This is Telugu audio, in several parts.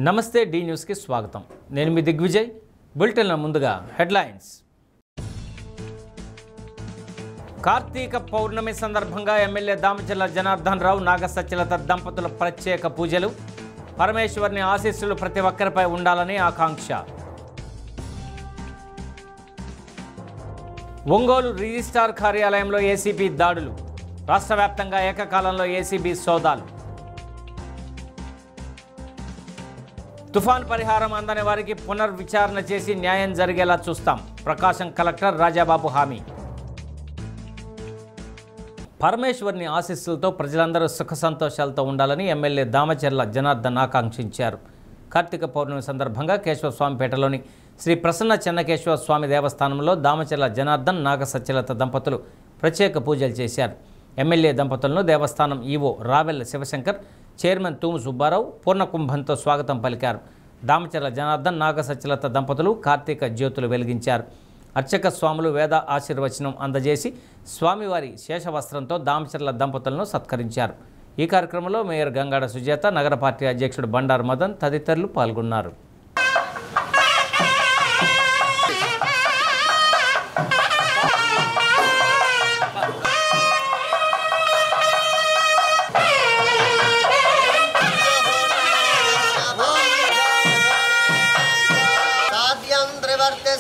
నమస్తే డి న్యూస్ కి స్వాగతం. నేను మీ దిగ్విజయ్. బులెటిన్ ముందుగా హెడ్లైన్స్. కార్తీక పౌర్ణమి సందర్భంగా ఎమ్మెల్యే దామచర్ల జనార్దన్ రావు నాగసత్యలత దంపతుల ప్రత్యేక పూజలు. పరమేశ్వరుని ఆశీస్సులు ప్రతి ఒక్కరిపై ఉండాలని ఆకాంక్ష. ఒంగోలు రిజిస్ట్రార్ కార్యాలయంలో ఏసీబీ దాడులు. రాష్ట్ర వ్యాప్తంగా ఏకకాలంలో ఏసీబీ సోదాలు. తుఫాన్ పరిహారం అందని వారికి పునర్విచారణ చేసి న్యాయం జరిగేలా చూస్తాం. ప్రకాశం కలెక్టర్ రాజాబాబు హామీ. పరమేశ్వరుని ఆశీస్సులతో ప్రజలందరూ సుఖ సంతోషాలతో ఉండాలని ఎమ్మెల్యే దామచర్ల జనార్దన్ ఆకాంక్షించారు. కార్తీక పౌర్ణమి సందర్భంగా కేశవస్వామిపేటలోని శ్రీ ప్రసన్న చెన్నకేశవ స్వామి దేవస్థానంలో దామచర్ల జనార్దన్ నాగసత్యలత దంపతులు ప్రత్యేక పూజలు చేశారు. ఎమ్మెల్యే దంపతులను దేవస్థానం ఈవో రావెల్ల శివశంకర్, చైర్మన్ తూము సుబ్బారావు పూర్ణకుంభంతో స్వాగతం పలికారు. దామచర్ల జనార్దన్ నాగసత్యలత దంపతులు కార్తీక జ్యోతులు వెలిగించారు. అర్చక స్వాములు వేద ఆశీర్వచనం అందజేసి స్వామివారి శేషవస్త్రంతో దామచర్ల దంపతులను సత్కరించారు. ఈ కార్యక్రమంలో మేయర్ గంగాడ సుజాత, నగర పార్టీ అధ్యక్షుడు బండారు మదన్ తదితరులు పాల్గొన్నారు.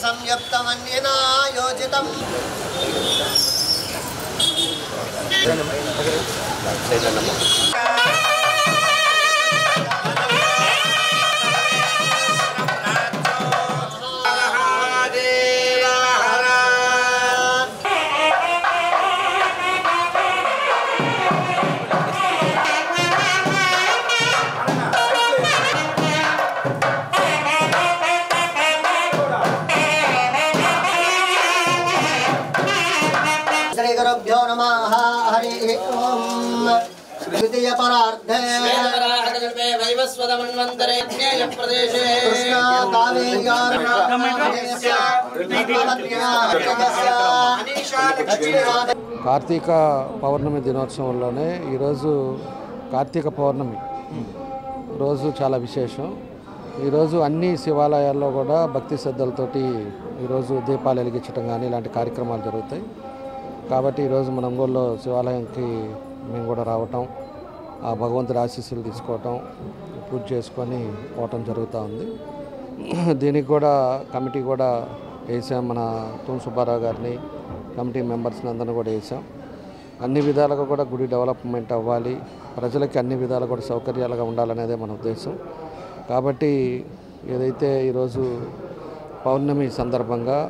సంయుక్తమన్యేన యోజితం శ్రీగురుభ్యో నమః. హరి ఓం. ద్వితీయ పరార్ధే కార్తీక పౌర్ణమి దినోత్సవంలోనే ఈరోజు కార్తీక పౌర్ణమి రోజు చాలా విశేషం. ఈరోజు అన్ని శివాలయాల్లో కూడా భక్తి శ్రద్ధలతోటి ఈరోజు దీపాలు వెలిగించడం కానీ ఇలాంటి కార్యక్రమాలు జరుగుతాయి. కాబట్టి ఈరోజు మన ఒంగోలులో శివాలయంకి మేము కూడా రావటం, ఆ భగవంతుడి ఆశీస్సులు తీసుకోవటం, పూజ చేసుకొని పోవటం జరుగుతూ ఉంది. దీనికి కూడా కమిటీ కూడా వేసాం. మన తూము సుబ్బారావు గారిని, కమిటీ మెంబర్స్ని అందరినీ కూడా వేసాం. అన్ని విధాలుగా కూడా గుడి డెవలప్మెంట్ అవ్వాలి, ప్రజలకి అన్ని విధాలుగా కూడా సౌకర్యాలుగా ఉండాలనేదే మన ఉద్దేశం. కాబట్టి ఏదైతే ఈరోజు పౌర్ణమి సందర్భంగా,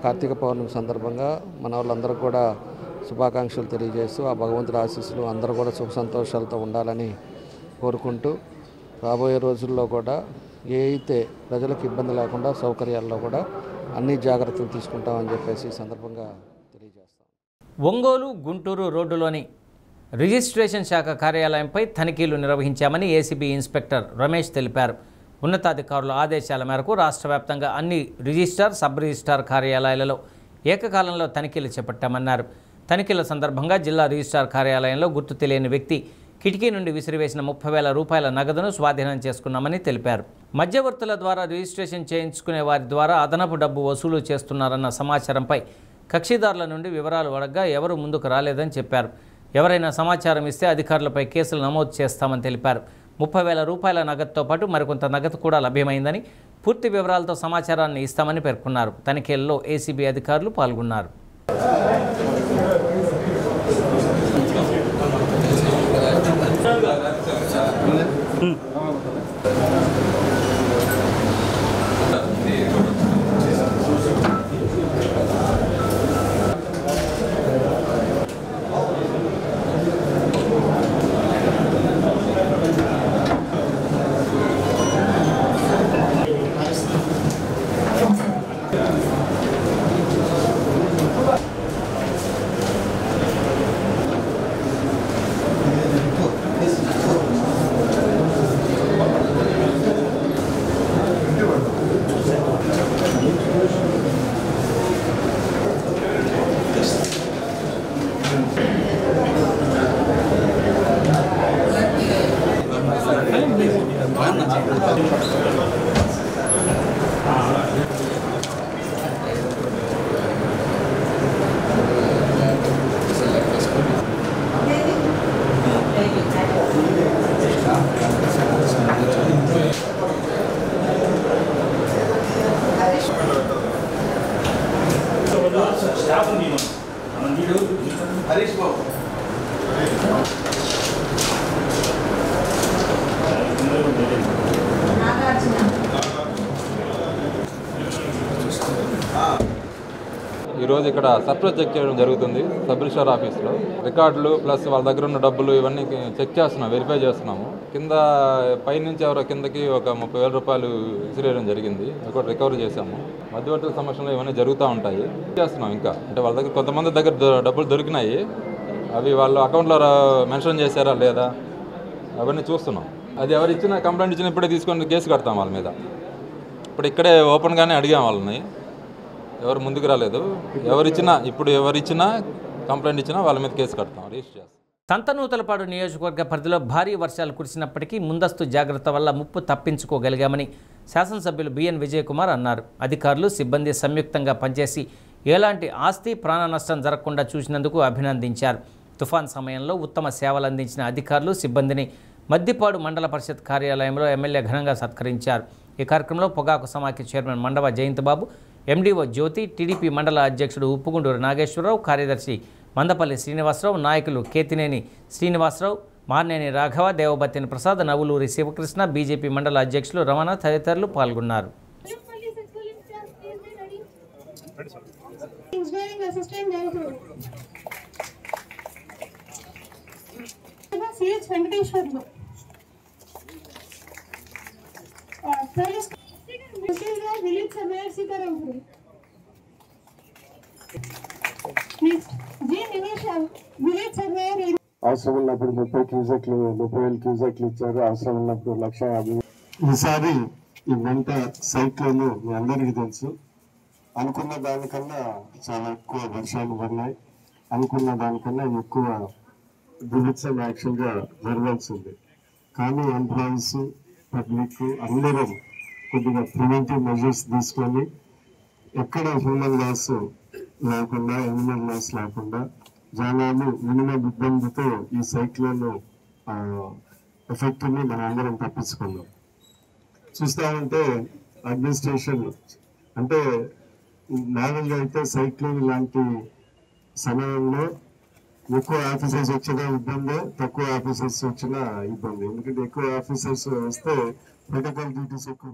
కార్తీక పౌర్ణమి సందర్భంగా మన వాళ్ళందరూ కూడా శుభాకాంక్షలు తెలియజేస్తూ ఆ భగవంతుడి ఆశీస్సులు అందరూ కూడా సుఖ సంతోషాలతో ఉండాలని కోరుకుంటూ రాబోయే రోజుల్లో కూడా ఏ అయితే ప్రజలకు ఇబ్బంది లేకుండా సౌకర్యాల్లో కూడా అన్ని జాగ్రత్తలు తీసుకుంటామని చెప్పేసి ఈ సందర్భంగా తెలియజేస్తాం. ఒంగోలు గుంటూరు రోడ్డులోని రిజిస్ట్రేషన్ శాఖ కార్యాలయంపై తనిఖీలు నిర్వహించామని ఏసీబీ ఇన్స్పెక్టర్ రమేష్ తెలిపారు. ఉన్నతాధికారుల ఆదేశాల మేరకు రాష్ట్ర వ్యాప్తంగా అన్ని రిజిస్ట్రార్, సబ్ రిజిస్ట్రార్ కార్యాలయాలలో ఏకకాలంలో తనిఖీలు చేపట్టామన్నారు. తనిఖీల సందర్భంగా జిల్లా రిజిస్ట్రార్ కార్యాలయంలో గుర్తు తెలియని వ్యక్తి కిటికీ నుండి విసిరివేసిన 30,000 రూపాయల నగదును స్వాధీనం చేసుకున్నామని తెలిపారు. మధ్యవర్తుల ద్వారా రిజిస్ట్రేషన్ చేయించుకునే వారి ద్వారా అదనపు డబ్బు వసూలు చేస్తున్నారన్న సమాచారంపై కక్షిదారుల నుండి వివరాలు అడగ్గా ఎవరూ ముందుకు రాలేదని చెప్పారు. ఎవరైనా సమాచారం ఇస్తే అధికారులపై కేసులు నమోదు చేస్తామని తెలిపారు. 30,000 రూపాయల నగదుతో పాటు మరికొంత నగదు కూడా లభ్యమైందని, పూర్తి వివరాలతో సమాచారాన్ని ఇస్తామని పేర్కొన్నారు. తనిఖీల్లో ఏసీబీ అధికారులు పాల్గొన్నారు. హరీష్ బాబు ఈరోజు ఇక్కడ సర్ప్రైజ్ చెక్ చేయడం జరుగుతుంది సబ్ రిజిస్ట్రార్ ఆఫీస్లో. రికార్డులు ప్లస్ వాళ్ళ దగ్గర ఉన్న డబ్బులు ఇవన్నీ చెక్ చేస్తున్నాం, వెరిఫై చేస్తున్నాము. కింద పైనుంచి ఎవరో కిందకి ఒక 30,000 రూపాయలు విసిరేయడం జరిగింది, ఒకటి రికవరీ చేశాము. మధ్యవర్తుల సమక్షంలో ఇవన్నీ జరుగుతూ ఉంటాయి. చేస్తున్నాం ఇంకా, అంటే వాళ్ళ దగ్గర కొంతమంది దగ్గర డబ్బులు దొరికినాయి, అవి వాళ్ళు అకౌంట్లో మెన్షన్ చేశారా లేదా అవన్నీ చూస్తున్నాం. అది ఎవరు ఇచ్చినా కంప్లైంట్ ఇచ్చినా ఇప్పుడే తీసుకొని కేసు కడతాం వాళ్ళ మీద. ఇప్పుడు ఇక్కడే ఓపెన్గానే అడిగాం వాళ్ళని, ఎవరు ముందుకు రాలేదు. ఎవరిచ్చినా కంప్లైంట్ ఇచ్చినా వాళ్ళ మీద కేసు కడతాం, రిజిస్టర్ చేస్తాం. సంతనూతలపాడు నియోజకవర్గ పరిధిలో భారీ వర్షాలు కురిసినప్పటికీ ముందస్తు జాగ్రత్త వల్ల ముప్పు తప్పించుకోగలిగామని శాసనసభ్యులు బిఎన్ విజయకుమార్ అన్నారు. అధికారులు సిబ్బంది సంయుక్తంగా పనిచేసి ఎలాంటి ఆస్తి ప్రాణ నష్టం జరగకుండా చూసినందుకు అభినందించారు. తుఫాన్ సమయంలో ఉత్తమ సేవలు అందించిన అధికారులు సిబ్బందిని మద్దిపాడు మండల పరిషత్ కార్యాలయంలో ఎమ్మెల్యే ఘనంగా సత్కరించారు. ఈ కార్యక్రమంలో పొగాకు సమాఖ్య చైర్మన్ మండవ జయంతబాబు, ఎండీఓ జ్యోతి, టీడీపీ మండల అధ్యక్షుడు ఉప్పుగుండూరు నాగేశ్వరరావు, కార్యదర్శి మందపల్లి శ్రీనివాసరావు, నాయకులు కేతినేని శ్రీనివాసరావు, మార్నేని రాఘవ, దేవబత్తిని ప్రసాద్, నవులూరి శివకృష్ణ, బీజేపీ మండల అధ్యక్షులు రమణ తదితరులు పాల్గొన్నారు. అవసరం ఉన్నప్పుడు 30,000 క్యూసెక్లు ఇచ్చారు, అవసరం ఉన్నప్పుడు 1,50,000. ఈసారి ఈ వెంట సైక్లోన్ మీ అందరికీ తెలుసు. అనుకున్న దానికన్నా చాలా ఎక్కువ వర్షాలు పడినాయి, అనుకున్న దానికన్నా ఎక్కువ దివిత్సం యాక్చువల్గా జరగాల్సింది. కానీ ఎంప్లాయీస్, పబ్లిక్ అందరం కొద్దిగా ప్రివెంటివ్ మెజర్స్ తీసుకొని ఎక్కడ హ్యూమన్ లాస్ లేకుండా, యానిమల్ లాస్ లేకుండా జనాలు మినిమం ఇబ్బందితో ఈ సైక్లోన్ ఎఫెక్ట్ని మనం అందరం తప్పించుకున్నాం. చూస్తామంటే అడ్మినిస్ట్రేషన్ అంటే మామూలుగా అయితే సైక్లోన్ లాంటి సమయంలో ఎక్కువ ఆఫీసర్స్ వచ్చినా ఇబ్బంది, తక్కువ ఆఫీసర్స్ వచ్చినా ఇబ్బంది. ఎందుకంటే ఎక్కువ ఆఫీసర్స్ వస్తే ప్రోటోకాల్ డ్యూటీస్ ఎక్కువ.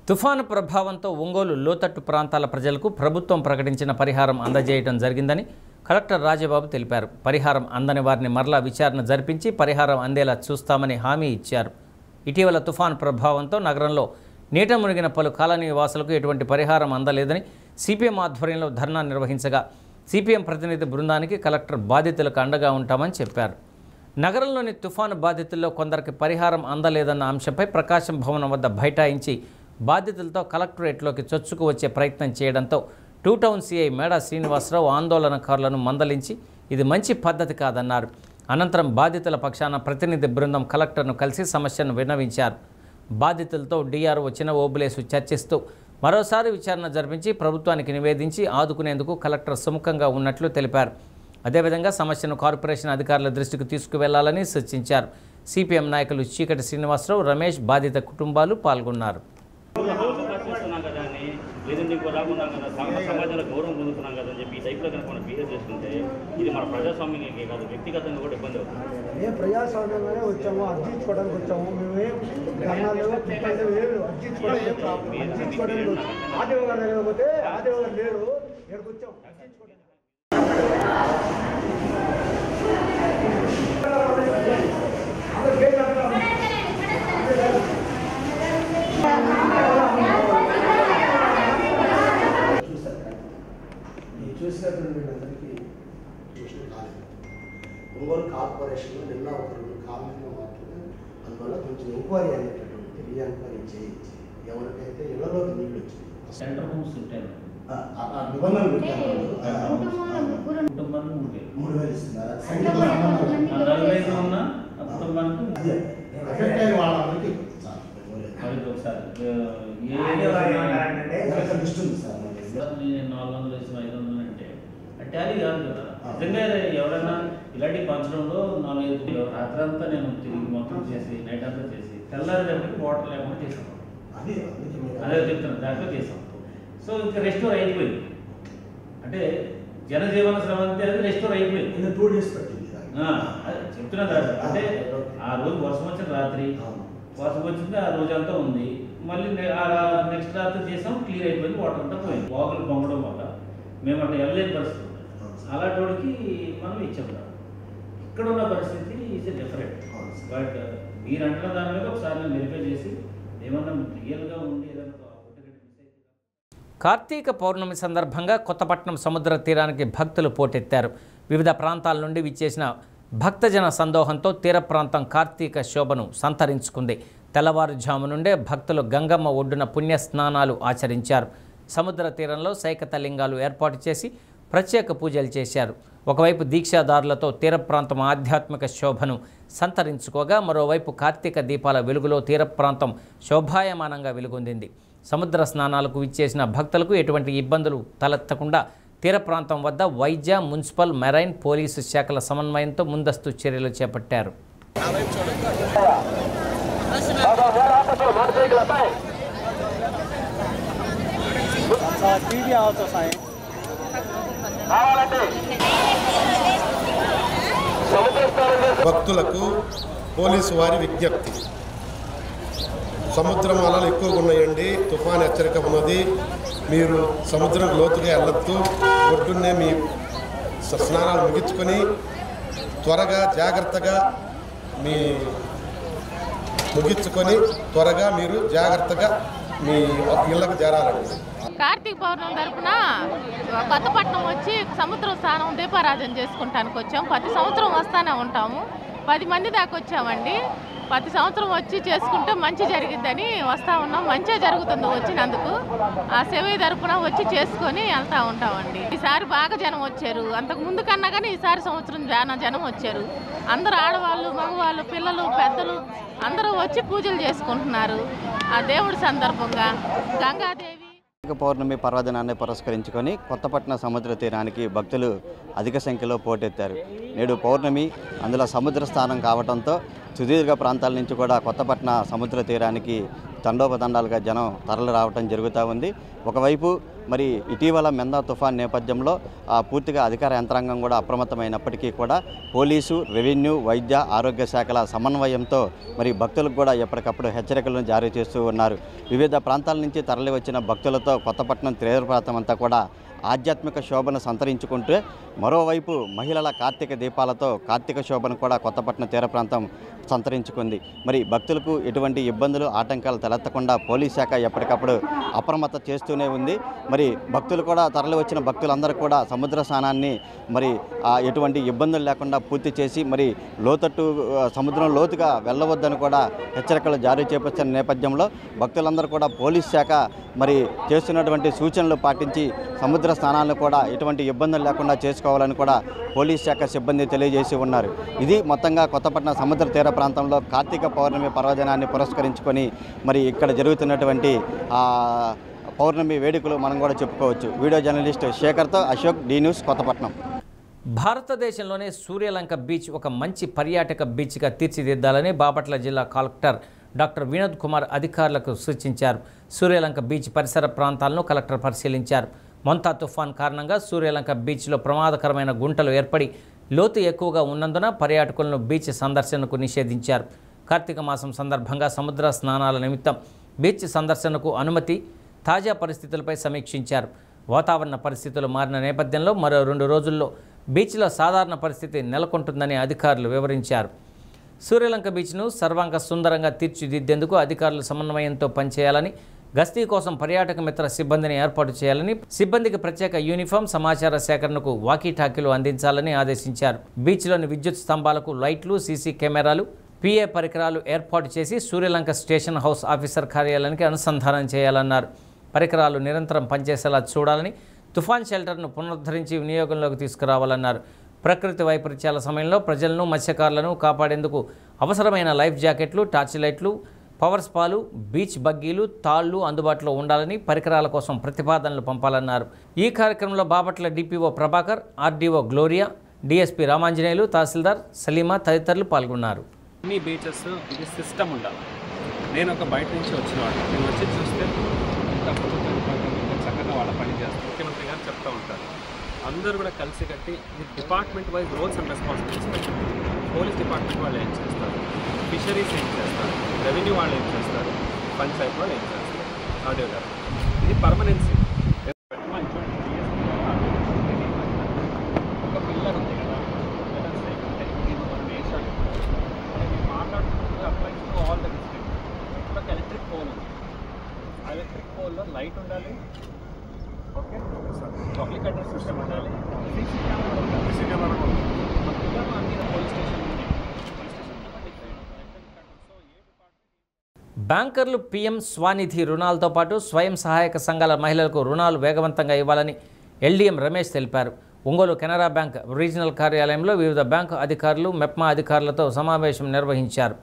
తుఫాను ప్రభావంతో ఒంగోలు లోతట్టు ప్రాంతాల ప్రజలకు ప్రభుత్వం ప్రకటించిన పరిహారం అందజేయడం జరిగిందని కలెక్టర్ రాజబాబు తెలిపారు. పరిహారం అందని వారిని మరలా విచారణ జరిపించి పరిహారం అందేలా చూస్తామని హామీ ఇచ్చారు. ఇటీవల తుఫాను ప్రభావంతో నగరంలో నీట మునిగిన పలు కాలనీ వాసులకు ఎటువంటి పరిహారం అందలేదని సిపిఎం ఆధ్వర్యంలో ధర్నా నిర్వహించగా సిపిఎం ప్రతినిధి బృందానికి కలెక్టర్ బాధితులకు అండగా ఉంటామని చెప్పారు. నగరంలోని తుఫాను బాధితుల్లో కొందరికి పరిహారం అందలేదన్న అంశంపై ప్రకాశం భవనం వద్ద బైఠాయించి బాధితులతో కలెక్టరేట్లోకి చొచ్చుకు వచ్చే ప్రయత్నం చేయడంతో టూ టౌన్ సిఐ మేడా శ్రీనివాసరావు ఆందోళనకారులను మందలించి ఇది మంచి పద్ధతి కాదన్నారు. అనంతరం బాధితుల పక్షాన ప్రతినిధి బృందం కలెక్టర్ను కలిసి సమస్యను విన్నవించారు. బాధితులతో డిఆర్ఓ చిన్న ఓబులేసు చర్చిస్తూ మరోసారి విచారణ జరిపించి ప్రభుత్వానికి నివేదించి ఆదుకునేందుకు కలెక్టర్ సుముఖంగా ఉన్నట్లు తెలిపారు. అదేవిధంగా సమస్యను కార్పొరేషన్ అధికారుల దృష్టికి తీసుకువెళ్లాలని సూచించారు. సిపిఎం నాయకులు చీకటి శ్రీనివాసరావు, రమేష్, బాధిత కుటుంబాలు పాల్గొన్నారు. లేదంటే ఇంకో రాకుండా కదా సమాజంలో గౌరవం పొందుతున్నాం కదా అని చెప్పి ఈ టైప్లో కనుక మనం బిహేవ్ చేస్తుంటే ఇది మన ప్రజాస్వామ్యానికి కాదు, వ్యక్తిగతంగా కూడా ఇబ్బంది అవుతుంది. మేము ప్రజాస్వామ్యంగానే వచ్చాము, అర్జించుకోవడానికి వచ్చాము. మేమేం ధర్నాలు అర్జించుకోవడానికి ఆదేవ గారు లేకపోతే ఆదేవ గారు లేరు, ఇక్కడికి వచ్చాము అర్జించుకోవడానికి. ఒంగోలు కార్పొరేషన్లో నిన్న ఒక 2 కాలనీలు మాత్రమే, అందువల్ల కొంచెం ఎంక్వైరీ అనేటటువంటి రీఎంక్వైరీ చేయించి ఎవరికైతే ఇళ్లలోకి నీళ్ళు వచ్చింది నిబంధనలు పెట్టారు. 3,000 ఇస్తున్నారు. ఎఫెక్ట్ అయిన వాళ్ళందరికీ లిస్ట్ ఉంది సార్ మన దగ్గర. 400 వేసిన 500 అంటే టాలీ కాదు కదా. నిజంగా ఎవరైనా ఇలాంటి పంచడంలో 4-5 రాత్రంతా నేను తిరిగి మొత్తం చేసి నైట్ అంతా చేసి తెల్లారేటప్పటికి వాటర్ లేకుండా చేసాం. అదే చెప్తున్నాను, దాంట్లో చేసాం. సో ఇంకా రెస్టోర్ అయిపోయింది. అంటే జనజీవన శ్రమ అంతే అది రెస్టోర్ అయిపోయింది. 2 days పట్టింది. చెప్తున్నా కదా. అంటే ఆ రోజు వర్షం వచ్చిన రాత్రి వర్షం వచ్చింది, ఆ రోజు అంతా ఉంది. మళ్ళీ నెక్స్ట్ రాత్రి చేసాం, క్లియర్ అయిపోయింది, వాటర్ అంతా పోయింది. వాగులు పొంగడం వల్ల మేము అట్లా వెళ్ళలేని పరిస్థితి. అలాంటి వాడికి మనం ఇచ్చాం. ఇక్కడ ఉన్న పరిస్థితి ఈజ్ డిఫరెంట్. బట్ మీరు అంటున్న దాని మీద ఒకసారి నేను వెరిఫై చేసి ఏమన్నా రియల్గా ఉండి ఏదైనా. కార్తీక పౌర్ణమి సందర్భంగా కొత్తపట్నం సముద్ర తీరానికి భక్తులు పోటెత్తారు. వివిధ ప్రాంతాల నుండి విచ్చేసిన భక్తజన సందోహంతో తీర ప్రాంతం కార్తీక శోభను సంతరించుకుంది. తెల్లవారుజాము నుండే భక్తులు గంగమ్మ ఒడ్డున పుణ్య స్నానాలు ఆచరించారు. సముద్ర తీరంలో సైకత లింగాలు ఏర్పాటు చేసి ప్రత్యేక పూజలు చేశారు. ఒకవైపు దీక్షాదారులతో తీర ప్రాంతం ఆధ్యాత్మిక శోభను సంతరించుకోగా, మరోవైపు కార్తీక దీపాల వెలుగులో తీర ప్రాంతం శోభాయమానంగా వెలుగొందింది. సముద్ర స్నానాలకు విచ్చేసిన భక్తులకు ఎటువంటి ఇబ్బందులు తలెత్తకుండా తీర ప్రాంతం వద్ద వైద్య, మున్సిపల్, మెరైన్, పోలీసు శాఖల సమన్వయంతో ముందస్తు చర్యలు చేపట్టారు. భక్తులకు పోలీసు వారి విజ్ఞప్తి, సముద్రం అలలు ఎక్కువగా ఉన్నాయండి, తుఫాన్ హెచ్చరిక ఉన్నది. మీరు సముద్రం లోతుగా వెళ్ళొద్దు. ఒడ్డున్నే మీ స్నానాలు ముగించుకొని త్వరగా జాగ్రత్తగా మీరు జాగ్రత్తగా మీ ఇళ్ళకు చేరాలండి. కార్తీక పౌర్ణమి తరపున కొత్తపట్నం వచ్చి సముద్రం స్నానం దీపారాధన చేసుకుంటానికి వచ్చాము. ప్రతి సంవత్సరం వస్తూనే ఉంటాము. 10 మంది దాకా వచ్చామండి. ప్రతి సంవత్సరం వచ్చి చేసుకుంటే మంచి జరిగిద్దని వస్తూ ఉన్నాం. మంచిగా జరుగుతుంది వచ్చినందుకు. ఆ శివయ్య తరపున వచ్చి చేసుకొని వెళ్తూ ఉంటామండి. ఈసారి బాగా జనం వచ్చారు. అంతకు ముందు కన్నా కానీ ఈసారి సంవత్సరం జనం వచ్చారు. అందరూ ఆడవాళ్ళు, మగవాళ్ళు, పిల్లలు, పెద్దలు అందరూ వచ్చి పూజలు చేసుకుంటున్నారు. ఆ దేవుడి సందర్భంగా గంగాదేవి పౌర్ణమి పర్వదినాన్ని పురస్కరించుకొని కొత్తపట్నం సముద్ర తీరానికి భక్తులు అధిక సంఖ్యలో పోటెత్తారు. నేడు పౌర్ణమి, అందులో సముద్ర స్థానం కావడంతో సుదీర్ఘ ప్రాంతాల నుంచి కూడా కొత్తపట్నం సముద్ర తీరానికి తండోపతండాలుగా జనం తరలి రావడం జరుగుతూ ఉంది. ఒకవైపు మరి ఇటీవల మెందా తుఫాన్ నేపథ్యంలో పూర్తిగా అధికార యంత్రాంగం కూడా అప్రమత్తమైనప్పటికీ కూడా పోలీసు, రెవెన్యూ, వైద్య, ఆరోగ్య శాఖల సమన్వయంతో మరి భక్తులకు కూడా ఎప్పటికప్పుడు హెచ్చరికలను జారీ చేస్తూ ఉన్నారు. వివిధ ప్రాంతాల నుంచి తరలి వచ్చిన భక్తులతో కొత్తపట్నం తీర ప్రాంతం అంతా కూడా ఆధ్యాత్మిక శోభను సంతరించుకుంటూ, మరోవైపు మహిళల కార్తీక దీపాలతో కార్తీక శోభను కూడా కొత్తపట్నం తీర ప్రాంతం సంతరించుకుంది. మరి భక్తులకు ఎటువంటి ఇబ్బందులు, ఆటంకాలు తలెత్తకుండా పోలీస్ శాఖ ఎప్పటికప్పుడు అప్రమత్త చేస్తూనే ఉంది. మరి భక్తులు కూడా తరలి వచ్చిన భక్తులందరూ కూడా సముద్ర స్నానాన్ని మరి ఎటువంటి ఇబ్బందులు లేకుండా పూర్తి చేసి మరి సముద్రం లోతుగా వెళ్ళవద్దని కూడా హెచ్చరికలు జారీ చేపట్టిన నేపథ్యంలో భక్తులందరూ కూడా పోలీస్ శాఖ మరి చేస్తున్నటువంటి సూచనలు పాటించి సముద్ర స్నానాలను కూడా ఎటువంటి ఇబ్బందులు లేకుండా చేసుకోవాలని కూడా పోలీస్ శాఖ సిబ్బంది తెలియజేసి ఉన్నారు. ఇది మొత్తంగా కొత్తపట్నం సముద్ర తీర ప్రాంతంలో కార్తీక పౌర్ణమి పర్వదినాన్ని పురస్కరించుకొని మరి ఇక్కడ జరుగుతున్నటువంటి పౌర్ణమి వేడుకలు మనం కూడా చెప్పుకోవచ్చు. వీడియో జర్నలిస్ట్ శేఖర్తో అశోక్, డి న్యూస్, కొత్తపట్నం. భారతదేశంలోనే సూర్యలంక బీచ్ ఒక మంచి పర్యాటక బీచ్గా తీర్చిదిద్దాలని బాపట్ల జిల్లా కలెక్టర్ డాక్టర్ వినోద్ కుమార్ అధికారులకు సూచించారు. సూర్యలంక బీచ్ పరిసర ప్రాంతాలను కలెక్టర్ పరిశీలించారు. మొంతా తుఫాన్ కారణంగా సూర్యలంక బీచ్లో ప్రమాదకరమైన గుంటలు ఏర్పడి లోతు ఎక్కువగా ఉన్నందున పర్యాటకులను బీచ్ సందర్శనకు నిషేధించారు. కార్తీక మాసం సందర్భంగా సముద్ర స్నానాల నిమిత్తం బీచ్ సందర్శనకు అనుమతి, తాజా పరిస్థితులపై సమీక్షించారు. వాతావరణ పరిస్థితులు మారిన నేపథ్యంలో మరో 2 రోజుల్లో బీచ్లో సాధారణ పరిస్థితి నెలకొంటుందని అధికారులు వివరించారు. సూర్యలంక బీచ్ను సర్వాంగ సుందరంగా తీర్చిదిద్దేందుకు అధికారులు సమన్వయంతో పనిచేయాలని, గస్తీ కోసం పర్యాటక మిత్ర సిబ్బందిని ఏర్పాటు చేయాలని, సిబ్బందికి ప్రత్యేక యూనిఫామ్, సమాచార సేకరణకు వాకీటాకీలు అందించాలని ఆదేశించారు. బీచ్లోని విద్యుత్ స్తంభాలకు లైట్లు, సీసీ కెమెరాలు, పిఏ పరికరాలు ఏర్పాటు చేసి సూర్యలంక స్టేషన్ హౌస్ ఆఫీసర్ కార్యాలయానికి అనుసంధానం చేయాలన్నారు. పరికరాలు నిరంతరం పనిచేసేలా చూడాలని, తుఫాన్ షెల్టర్ను పునరుద్ధరించి వినియోగంలోకి తీసుకురావాలన్నారు. ప్రకృతి వైపరీత్యాల సమయంలో ప్రజలను, మత్స్యకారులను కాపాడేందుకు అవసరమైన లైఫ్ జాకెట్లు, టార్చ్ లైట్లు, పవర్ స్పాలు, బీచ్ బగ్గీలు, తాళ్లు అందుబాటులో ఉండాలని, పరికరాల కోసం ప్రతిపాదనలు పంపాలన్నారు. ఈ కార్యక్రమంలో Bapatla DPO Prabhakar, RDO Gloria, DSP Ramanjaneyulu, తహసీల్దార్ సలీమా తదితరులు పాల్గొన్నారు. అన్ని బీచెస్ ఇది సిస్టమ్ ఉండాలి. నేను ఒక బయట నుంచి వచ్చినవాడు, నేను వచ్చి చూస్తే ఇంకా చక్కగా వాళ్ళ పని చేస్తారు. ముఖ్యమంత్రి గారు చెప్తూ ఉంటారు, అందరూ కూడా కలిసి కట్టి ఇది department wise roles and responsibilities పెట్టారు. పోలీస్ డిపార్ట్మెంట్ వాళ్ళు ఏం చేస్తారు, ఫిషరీస్ ఏం చేస్తారు, రెవెన్యూ వాళ్ళు ఏం చేస్తారు, పంచాయత్ వాళ్ళు ఏం చేస్తారు, ఆడియో గారు ఇది పర్మనెన్సీ. ఒక పిల్లర్ ఉంది కదా, ఇది మన నేషన్ మాట్లాడుకుంటూ apply to all the district. ఒక ఎలక్ట్రిక్ పోల్ ఉంది, ఆ ఎలక్ట్రిక్ పోల్లో లైట్ ఉండాలి, ఓకే, పబ్లిక్ అడ్రస్ సిస్టమ్ ఉండాలి, సీసీ కెమెరా ఉండాలి. మా పిల్లలు అన్ని పోలీస్ స్టేషన్ బ్యాంకర్లు పీఎం స్వానిధి రుణాలతో పాటు స్వయం సహాయక సంఘాల మహిళలకు రుణాలు వేగవంతంగా ఇవ్వాలని ఎల్డీఎం రమేష్ తెలిపారు. ఒంగోలు కెనరా బ్యాంక్ రీజనల్ కార్యాలయంలో వివిధ బ్యాంకు అధికారులు, మెప్మా అధికారులతో సమావేశం నిర్వహించారు.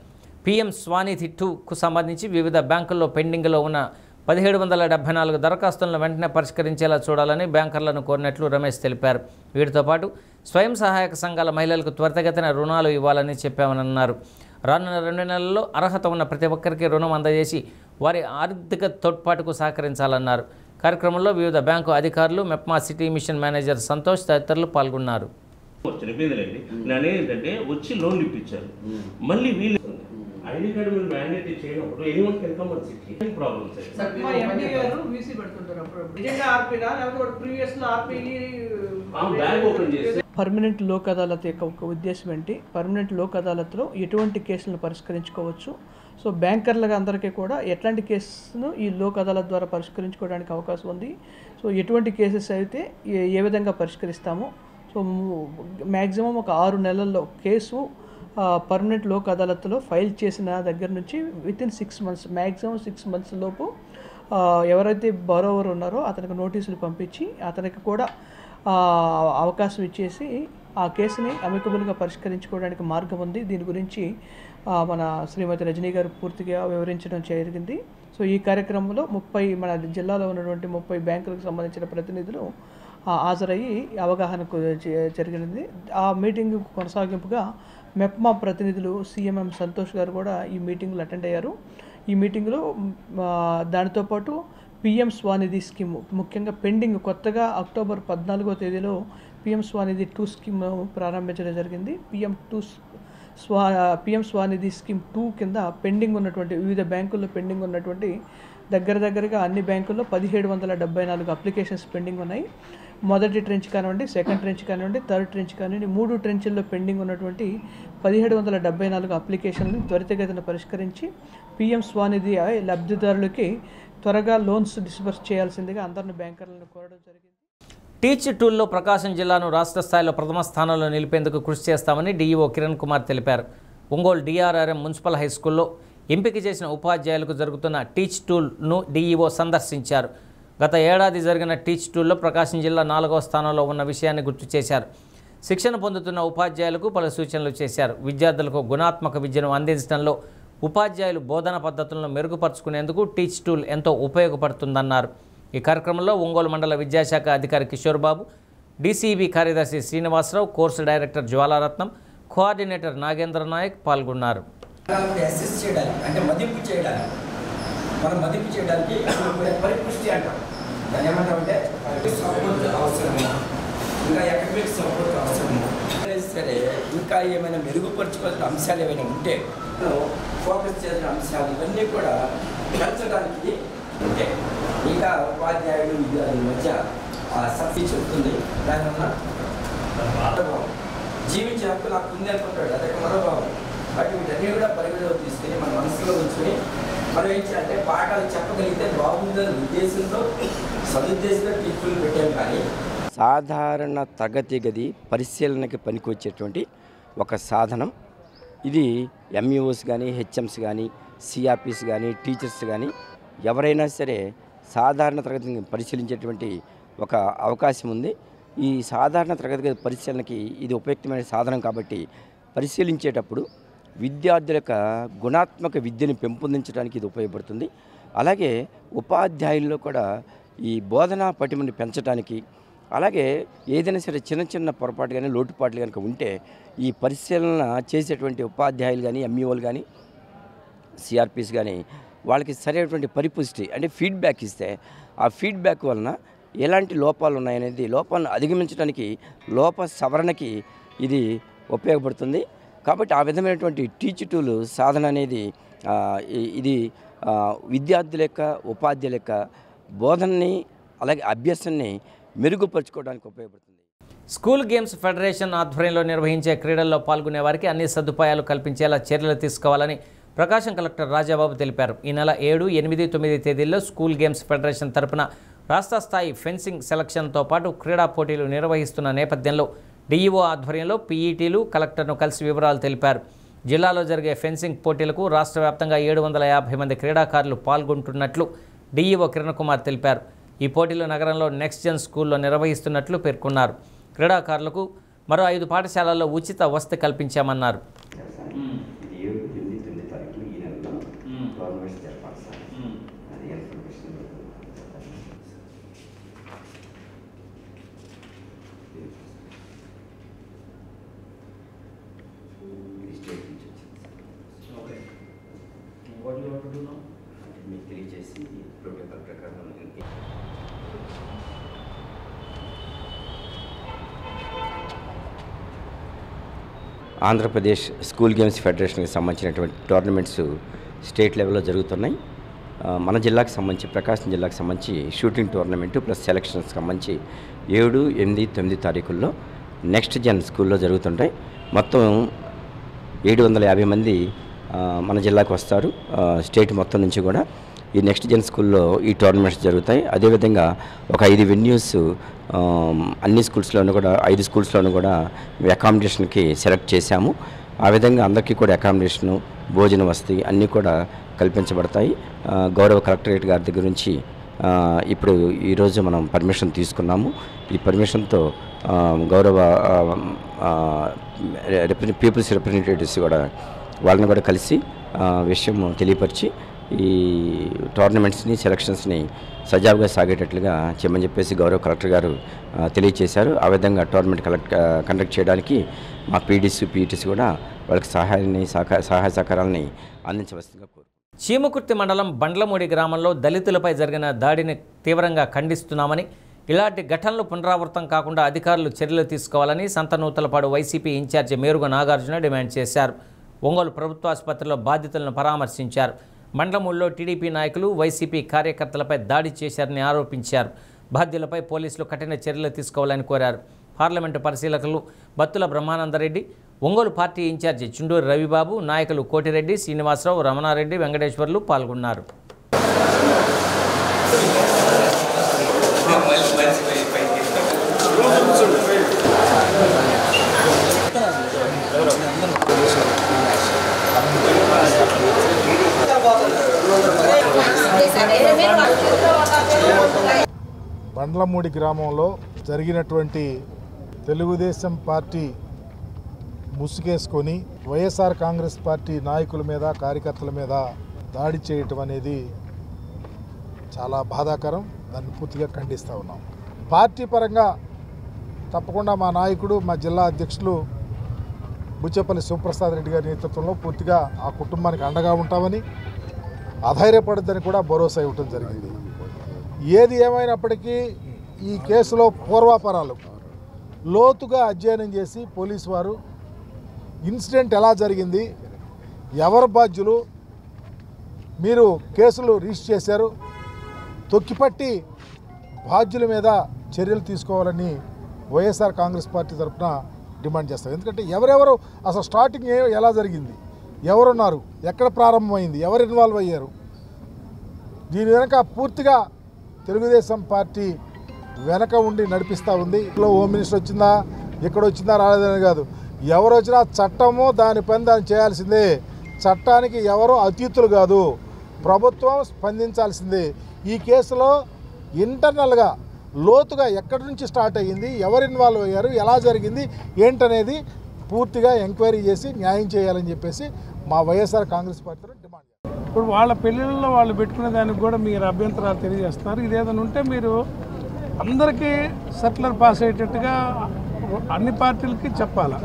పీఎం స్వానిధి 2కు సంబంధించి వివిధ బ్యాంకుల్లో పెండింగ్లో ఉన్న 1774 దరఖాస్తులను వెంటనే పరిష్కరించేలా చూడాలని బ్యాంకర్లను కోరినట్లు రమేష్ తెలిపారు. వీటితో పాటు స్వయం సహాయక సంఘాల మహిళలకు త్వరితగతిన రుణాలు ఇవ్వాలని చెప్పామన్నారు. రానున్న 2 నెలల్లో అర్హత ఉన్న ప్రతి ఒక్కరికి రుణం అందజేసి వారి ఆర్థిక తోడ్పాటుకు సహకరించాలన్నారు. కార్యక్రమంలో వివిధ బ్యాంకు అధికారులు, MEPMA city mission manager Santosh తదితరులు పాల్గొన్నారు. ఏంటంటే వచ్చి లోన్లు ఇప్పించారు, మళ్ళీ వీళ్ళు ఐడి కార్డు మీరు మ్యాండేట్ చేయనప్పుడు anyone can come and SIT problems. మా ఎండి గారు వీసీ పెడుతుంటారు అప్పుడు నిజంగా ఆర్పీనా లేకపోతే ప్రీవియస్ లో ఆర్పీ బ్యాంక్ ఓపెన్ చేసి పర్మనెంట్ లోక్ అదాలత్ యొక్క ఒక ఉద్దేశం ఏంటి, పర్మనెంట్ లోక్ అదాలత్లో ఎటువంటి కేసులను పరిష్కరించుకోవచ్చు, సో బ్యాంకర్లుగా అందరికీ కూడా ఎట్లాంటి కేసును ఈ లోక్ అదాలత్ ద్వారా పరిష్కరించుకోవడానికి అవకాశం ఉంది, సో ఎటువంటి కేసెస్ అయితే ఏ విధంగా పరిష్కరిస్తామో, సో మ్యాక్సిమం ఒక 6 నెలల్లో కేసు పర్మనెంట్ లోక్ అదాలత్లో ఫైల్ చేసిన దగ్గర నుంచి వితిన్ 6 months, మ్యాక్సిమం 6 months లోపు ఎవరైతే బరోవర్ ఉన్నారో అతనికి నోటీసులు పంపించి అతనికి కూడా అవకాశం ఇచ్చేసి ఆ కేసుని అమికబుల్గా పరిష్కరించుకోవడానికి మార్గం ఉంది. దీని గురించి మన శ్రీమతి రజనీ గారు పూర్తిగా వివరించడం జరిగింది. సో ఈ కార్యక్రమంలో 30 మన జిల్లాలో ఉన్నటువంటి 30 బ్యాంకులకు సంబంధించిన ప్రతినిధులు హాజరయ్యి అవగాహనకు జరిగింది. ఆ మీటింగ్ కొనసాగింపుగా మెప్మా ప్రతినిధులు సిఎంఎం సంతోష్ గారు కూడా ఈ మీటింగ్లో అటెండ్ అయ్యారు. ఈ మీటింగ్లో దానితో పాటు పిఎం స్వానిధి స్కీమ్, ముఖ్యంగా పెండింగ్ కొత్తగా అక్టోబర్ 14వ తేదీలో పిఎం స్వానిధి 2 స్కీమ్ ప్రారంభించడం జరిగింది. పిఎం స్వానిధి స్కీమ్ 2 కింద పెండింగ్ ఉన్నటువంటి వివిధ బ్యాంకుల్లో పెండింగ్ ఉన్నటువంటి దగ్గరగా అన్ని బ్యాంకుల్లో 1774 అప్లికేషన్స్ పెండింగ్ ఉన్నాయి. మొదటి ట్రెంచ్ కానివ్వండి, సెకండ్ ట్రెంచ్ కానివ్వండి, థర్డ్ ట్రెంచ్ కానివ్వండి, 3 ట్రెంచ్ల్లో పెండింగ్ ఉన్నటువంటి 1774 అప్లికేషన్లను త్వరితగతిన పరిష్కరించి పిఎం స్వానిధి లబ్ధిదారులకి త్వరగా లోన్స్ డిస్బర్స్ చేయాల్సిందిగా అందరిని బ్యాంకర్లను కోరడం జరిగింది. టీచ్ టూల్లో ప్రకాశం జిల్లాను రాష్ట్ర స్థాయిలో ప్రథమ స్థానంలో నిలిపేందుకు కృషి చేస్తామని డీఈఓ కిరణ్ కుమార్ తెలిపారు. ఒంగోలు డిఆర్ఆర్ఎం మున్సిపల్ హై స్కూల్లో ఎంపిక చేసిన ఉపాధ్యాయులకు జరుగుతున్న టీచ్ టూల్ను డీఈఓ సందర్శించారు. గత ఏడాది జరిగిన టీచ్ టూల్లో ప్రకాశం జిల్లా 4వ స్థానంలో ఉన్న విషయాన్ని గుర్తు చేశారు. శిక్షణ పొందుతున్న ఉపాధ్యాయులకు పలు సూచనలు చేశారు. విద్యార్థులకు గుణాత్మక విద్యను అందించడంలో ఉపాధ్యాయులు బోధన పద్ధతులను మెరుగుపరుచుకునేందుకు టీచ్ టూల్ ఎంతో ఉపయోగపడుతుందన్నారు. ఈ కార్యక్రమంలో ఒంగోలు మండల విద్యాశాఖ అధికారి కిషోర్ బాబు, డీసీబీ కార్యదర్శి Srinivasarao, course director Jwalaratnam, coordinator Nagendra Naik పాల్గొన్నారు. అసెస్ చేయడానికి అంటే మదింపు చేయడానికి మనం మదింపు చేయడానికి పరిపుష్టి అంటాం. దాన్ని ఏమంటామంటే సపోర్ట్ అవసరము, ఇంకా ఎకడమిక్ సపోర్ట్ అవసరము. సరే ఇంకా ఏమైనా మెరుగుపరచుకోవాల్సిన అంశాలు ఏమైనా ఉంటే ఫోకస్ చేసిన అంశాలు ఇవన్నీ కూడా పెంచడానికి ఉంటే ఇంకా ఉపాధ్యాయులు విద్యార్థుల మధ్య సఫీ చెప్తుంది. దానివల్ల మనోభావం జీవించే హక్కు నాకు ఉంది అనుకుంటాడు, అదే మనోభావం. వాటి వీటన్నీ కూడా పరిగణలో తీసుకుని మన మనసులో ఉంచుకొని మనం ఏం చేయాలంటే పాఠాలు చెప్పగలిగితే బాగుందని ఉద్దేశంతో సదుద్దేశంతో టీచర్లు పెట్టాం. కానీ సాధారణ తరగతి గది పరిశీలనకి పనికొచ్చేటువంటి ఒక సాధనం ఇది. ఎంఈఓస్ కానీ, హెచ్ఎంస్ కానీ, సిఆర్పిస్ కానీ, టీచర్స్ కానీ ఎవరైనా సరే సాధారణ తరగతిని పరిశీలించేటువంటి ఒక అవకాశం ఉంది. ఈ సాధారణ తరగతి గది పరిశీలనకి ఇది ఉపయుక్తమైన సాధనం కాబట్టి పరిశీలించేటప్పుడు విద్యార్థుల యొక్క గుణాత్మక విద్యను పెంపొందించడానికి ఇది ఉపయోగపడుతుంది. అలాగే ఉపాధ్యాయుల్లో కూడా ఈ బోధనా పటిమని పెంచడానికి, అలాగే ఏదైనా సరే చిన్న చిన్న పొరపాటు కానీ లోటుపాట్లు కనుక ఉంటే ఈ పరిశీలన చేసేటువంటి ఉపాధ్యాయులు కానీ, ఎంఈఓలు కానీ, సిఆర్పిస్ కానీ వాళ్ళకి సరైనటువంటి పరిపుష్టి అంటే ఫీడ్బ్యాక్ ఇస్తే ఆ ఫీడ్బ్యాక్ వలన ఎలాంటి లోపాలు ఉన్నాయనేది లోపాలను అధిగమించడానికి, లోప సవరణకి ఇది ఉపయోగపడుతుంది. కాబట్టి ఆ విధమైనటువంటి టీచ్ టూల్ సాధన అనేది ఇది విద్యార్థుల యొక్క, ఉపాధ్యాయుల యొక్క బోధనని అలాగే అభ్యాసాన్ని మెరుగుపరుచుకోవడానికి ఉపయోగపడుతుంది. స్కూల్ గేమ్స్ ఫెడరేషన్ ఆధ్వర్యంలో నిర్వహించే క్రీడల్లో పాల్గొనే వారికి అన్ని సదుపాయాలు కల్పించేలా చర్యలు తీసుకోవాలని ప్రకాశం కలెక్టర్ రాజాబాబు తెలిపారు. ఈ నెల 7, 8, 9 తేదీల్లో స్కూల్ గేమ్స్ ఫెడరేషన్ తరపున రాష్ట్ర స్థాయి ఫెన్సింగ్ సెలక్షన్తో పాటు క్రీడా పోటీలు నిర్వహిస్తున్న నేపథ్యంలో డిఈఓ ఆధ్వర్యంలో పీఈటీలు కలెక్టర్ను కలిసి వివరాలు తెలిపారు. జిల్లాలో జరిగే ఫెన్సింగ్ పోటీలకు రాష్ట్ర వ్యాప్తంగా 750 మంది క్రీడాకారులు పాల్గొంటున్నట్లు డిఈఓ కిరణ్ కుమార్ తెలిపారు. ఈ పోటీలు నగరంలో నెక్స్ట్ జెన్ స్కూల్లో నిర్వహిస్తున్నట్లు పేర్కొన్నారు. క్రీడాకారులకు మరో 5 పాఠశాలల్లో ఉచిత వసతి కల్పించామన్నారు. ఆంధ్రప్రదేశ్ స్కూల్ గేమ్స్ ఫెడరేషన్కి సంబంధించినటువంటి టోర్నమెంట్స్ స్టేట్ లెవెల్లో జరుగుతున్నాయి. మన జిల్లాకు సంబంధించి, ప్రకాశం జిల్లాకు సంబంధించి షూటింగ్ టోర్నమెంటు ప్లస్ సెలక్షన్స్కి సంబంధించి 7, 8, 9 తారీఖుల్లో నెక్స్ట్ జెన్ స్కూల్లో జరుగుతుంటాయి. మొత్తం 750 మంది మన జిల్లాకు వస్తారు. స్టేట్ మొత్తం నుంచి కూడా ఈ నెక్స్ట్ జెన్ స్కూల్లో ఈ టోర్నమెంట్స్ జరుగుతాయి. అదేవిధంగా ఒక 5 వెన్యూస్ అన్ని స్కూల్స్లోనూ కూడా 5 స్కూల్స్లోనూ కూడా అకామిడేషన్కి సెలెక్ట్ చేశాము. ఆ విధంగా అందరికీ కూడా అకామిడేషను, భోజన వసతి అన్నీ కూడా కల్పించబడతాయి. గౌరవ కలెక్టరేట్ గారి దగ్గర నుంచి ఇప్పుడు ఈరోజు మనం పర్మిషన్ తీసుకున్నాము. ఈ పర్మిషన్తో గౌరవ పీపుల్స్ రిప్రజెంటేటివ్స్ కూడా వాళ్ళని కూడా కలిసి విషయం తెలియపరిచి ఈ టోర్నమెంట్స్ని, సెలక్షన్స్ని సజావుగా సాగేటట్లుగా చేయమని చెప్పేసి గౌరవ కలెక్టర్ గారు తెలియజేశారు. ఆ విధంగా టోర్నమెంట్ కండక్ట్ చేయడానికి మా పీడీసీ, పీఈటీసీ కూడా వాళ్ళకి సహాయ సహకారాలని అందించవలసిందిగా కోరుతున్నాను. చీమకుర్తి మండలం బండ్లమూడి గ్రామంలో దళితులపై జరిగిన దాడిని తీవ్రంగా ఖండిస్తున్నామని, ఇలాంటి ఘటనలు పునరావృతం కాకుండా అధికారులు చర్యలు తీసుకోవాలని సంతనూతలపాడు వైసీపీ ఇన్ఛార్జి మేరుగ నాగార్జున డిమాండ్ చేశారు. ఒంగోలు ప్రభుత్వ ఆసుపత్రిలో బాధితులను పరామర్శించారు. మండలమూడిలో టీడీపీ నాయకులు వైసీపీ కార్యకర్తలపై దాడి చేశారని ఆరోపించారు. బాధ్యులపై పోలీసులు కఠిన చర్యలు తీసుకోవాలని కోరారు. పార్లమెంటు పరిశీలకులు బత్తుల బ్రహ్మానందరెడ్డి, ఒంగోలు పార్టీ ఇన్ఛార్జి చుండూరు రవిబాబు, నాయకులు కోటిరెడ్డి, శ్రీనివాసరావు, రమణారెడ్డి, వెంకటేశ్వర్లు పాల్గొన్నారు. బండ్లమూడి గ్రామంలో జరిగినటువంటి తెలుగుదేశం పార్టీ ముసుగేసుకొని వైఎస్ఆర్ కాంగ్రెస్ పార్టీ నాయకుల మీద, కార్యకర్తల మీద దాడి చేయటం అనేది చాలా బాధాకరం. దాన్ని పూర్తిగా ఖండిస్తూ ఉన్నాం. పార్టీ పరంగా తప్పకుండా మా నాయకుడు, మా జిల్లా అధ్యక్షులు బుచ్చేపల్లి శివప్రసాద్ రెడ్డి గారి నేతృత్వంలో పూర్తిగా ఆ కుటుంబానికి అండగా ఉంటామని, అధైర్యపడద్దని కూడా భరోసా ఇవ్వటం జరిగింది. ఏది ఏమైనప్పటికీ ఈ కేసులో పూర్వాపరాలు లోతుగా అధ్యయనం చేసి పోలీసు వారు ఇన్సిడెంట్ ఎలా జరిగింది, ఎవరు బాధ్యులు, మీరు కేసులు రిజిస్టర్ చేశారు, తొక్కిపట్టి బాధ్యుల మీద చర్యలు తీసుకోవాలని వైఎస్ఆర్ కాంగ్రెస్ పార్టీ తరఫున డిమాండ్ చేస్తారు. ఎందుకంటే ఎవరెవరు అసలు స్టార్టింగ్ ఎలా జరిగింది, ఎవరున్నారు, ఎక్కడ ప్రారంభమైంది, ఎవరు ఇన్వాల్వ్ అయ్యారు, దీని వెనక పూర్తిగా తెలుగుదేశం పార్టీ వెనక ఉండి నడిపిస్తూ ఉంది. హోమ్ మినిస్టర్ వచ్చిందా, ఇక్కడ వచ్చిందా, రాలేదని కాదు, ఎవరు వచ్చినా చట్టము దాని పని దాన్ని చేయాల్సిందే. చట్టానికి ఎవరు అతీతులు కాదు, ప్రభుత్వం స్పందించాల్సిందే. ఈ కేసులో ఇంటర్నల్గా లోతుగా ఎక్కడి నుంచి స్టార్ట్ అయ్యింది, ఎవరు ఇన్వాల్వ్ అయ్యారు, ఎలా జరిగింది ఏంటనేది పూర్తిగా ఎంక్వైరీ చేసి న్యాయం చేయాలని చెప్పేసి మా వైఎస్ఆర్ కాంగ్రెస్ పార్టీ డిమాండ్. ఇప్పుడు వాళ్ళ పెళ్ళిళ్ళలో వాళ్ళు పెట్టుకునే దానికి కూడా మీరు అభ్యంతరాలు తెలియజేస్తున్నారు. ఇదేదైనా ఉంటే మీరు అందరికీ సర్కులర్ పాస్ అయ్యేటట్టుగా అన్ని పార్టీలకి చెప్పాలి.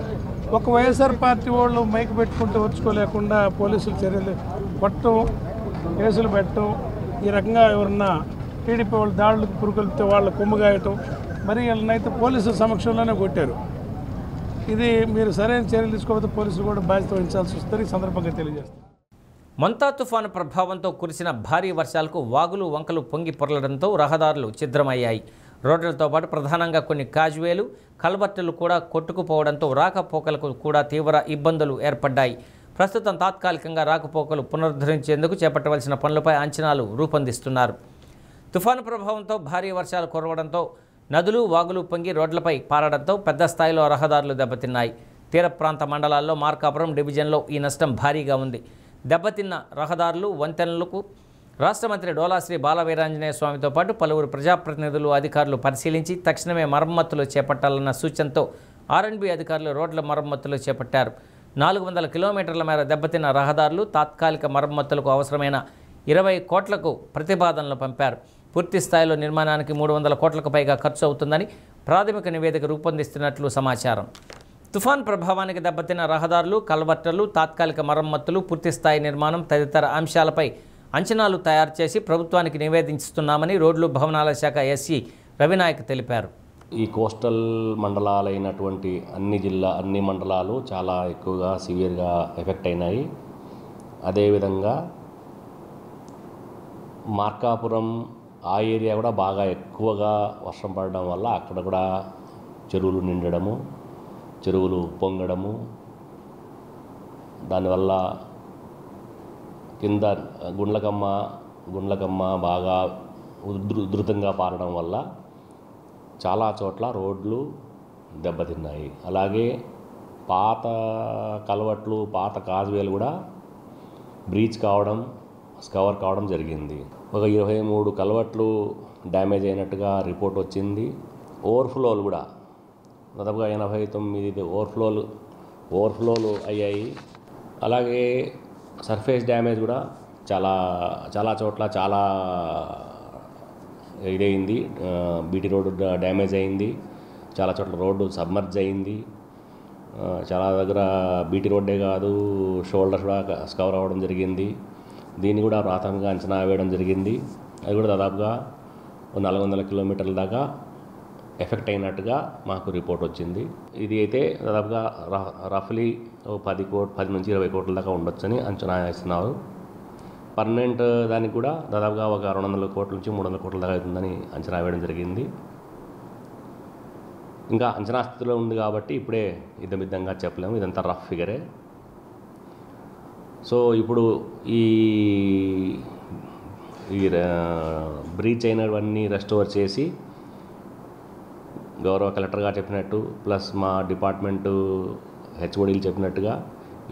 ఒక వైఎస్ఆర్ పార్టీ వాళ్ళు మైక్ పెట్టుకుంటూ వచ్చుకోలేకుండా పోలీసులు చర్యలు పట్టడం, కేసులు పెట్టడం, ఈ రకంగా ఎవరన్నా టీడీపీ వాళ్ళు దాడులకు పురుకొల్పితే వాళ్ళ కొమ్ముగాయటం, మరి వీళ్ళనైతే పోలీసుల సమక్షంలోనే కొట్టారు. ఇది మీరు సరైన చర్యలు తీసుకోకపోతే పోలీసులు కూడా బాధ్యత వహించాల్సి వస్తుంది. ఈ సందర్భంగా తెలియజేస్తారు. మంతా తుఫాను ప్రభావంతో కురిసిన భారీ వర్షాలకు వాగులు వంకలు పొంగి పొరలడంతో రహదారులు ఛిద్రమయ్యాయి. రోడ్లతో పాటు ప్రధానంగా కొన్ని కాజ్వేలు, కల్వర్టులు కూడా కొట్టుకుపోవడంతో రాకపోకలకు కూడా తీవ్ర ఇబ్బందులు ఏర్పడ్డాయి. ప్రస్తుతం తాత్కాలికంగా రాకపోకలు పునరుద్ధరించేందుకు చేపట్టవలసిన పనులపై అంచనాలు రూపొందిస్తున్నారు. తుఫాను ప్రభావంతో భారీ వర్షాలు కురవడంతో నదులు, వాగులు పొంగి రోడ్లపై పారడంతో పెద్ద స్థాయిలో రహదారులు దెబ్బతిన్నాయి. తీర ప్రాంత మండలాల్లో మార్కాపురం డివిజన్లో ఈ నష్టం భారీగా ఉంది. దెబ్బతిన్న రహదారులు, వంతెనలకు రాష్ట్ర మంత్రి డోలాశ్రీ బాలవీరాంజనేయ స్వామితో పాటు పలువురు ప్రజాప్రతినిధులు, అధికారులు పరిశీలించి తక్షణమే మరమ్మతులు చేపట్టాలన్న సూచనతో ఆర్ఎండ్బీ అధికారులు రోడ్ల మరమ్మతులు చేపట్టారు. 400 కిలోమీటర్ల మేర దెబ్బతిన్న రహదారులు తాత్కాలిక మరమ్మతులకు అవసరమైన 20 కోట్లకు ప్రతిపాదనలు పంపారు. పూర్తి స్థాయిలో నిర్మాణానికి 300 కోట్లకు పైగా ఖర్చు అవుతుందని ప్రాథమిక నివేదిక రూపొందిస్తున్నట్లు సమాచారం. తుఫాన్ ప్రభావానికి దెబ్బతిన్న రహదారులు, కల్వర్టర్లు, తాత్కాలిక మరమ్మతులు, పూర్తిస్థాయి నిర్మాణం తదితర అంశాలపై అంచనాలు తయారు చేసి ప్రభుత్వానికి నివేదిస్తున్నామని రోడ్లు భవనాల శాఖ ఎస్సీ రవినాయక్ తెలిపారు. ఈ కోస్టల్ మండలాలైనటువంటి అన్ని మండలాలు చాలా ఎక్కువగా సివియర్గా ఎఫెక్ట్ అయినాయి. అదేవిధంగా మార్కాపురం ఆ ఏరియా కూడా బాగా ఎక్కువగా వర్షం పడడం వల్ల అక్కడ కూడా చెరువులు నిండడము, చెరువులు పొంగడము, దానివల్ల కింద గుండ్లకమ్మ బాగా ఉధృతంగా పారడం వల్ల చాలా చోట్ల రోడ్లు దెబ్బతిన్నాయి. అలాగే పాత కల్వర్ట్లు, పాత కాజ్వేలు కూడా బ్రీచ్ కావడం, స్కవర్ కావడం జరిగింది. ఒక 23 కల్వర్ట్లు డ్యామేజ్ అయినట్టుగా రిపోర్ట్ వచ్చింది. ఓవర్ఫ్లోలు కూడా దాదాపుగా 89 ఓవర్ఫ్లోలు అయ్యాయి. అలాగే సర్ఫేస్ డ్యామేజ్ కూడా చాలా చోట్ల చాలా ఇదైంది. బీటీ రోడ్డు డ్యామేజ్ అయింది, చాలా చోట్ల రోడ్డు సబ్మర్జ్ అయింది. చాలా దగ్గర బీటీ రోడ్డే కాదు, షోల్డర్స్ కూడా స్కవర్ అవ్వడం జరిగింది. దీన్ని కూడా ప్రాథమికంగా అంచనా వేయడం జరిగింది. అది కూడా దాదాపుగా 400 కిలోమీటర్ల దాకా ఎఫెక్ట్ అయినట్టుగా మాకు రిపోర్ట్ వచ్చింది. ఇది అయితే దాదాపుగా రఫ్లీ 10 నుంచి 20 కోట్ల దాకా ఉండొచ్చని అంచనా వేస్తున్నారు. పర్మనెంట్ దానికి కూడా దాదాపుగా ఒక 200 కోట్ల నుంచి 300 కోట్ల దాకా అవుతుందని అంచనా వేయడం జరిగింది. ఇంకా అంచనా స్థితిలో ఉంది కాబట్టి ఇప్పుడే ఇదమిద్దంగా చెప్పలేము, ఇదంతా రఫ్ ఫిగరే. సో ఇప్పుడు ఈ బ్రీచ్ అయినవన్నీ రెస్టోర్ చేసి గౌరవ కలెక్టర్ గారు చెప్పినట్టు ప్లస్ మా డిపార్ట్మెంటు హెచ్ఓడీలు చెప్పినట్టుగా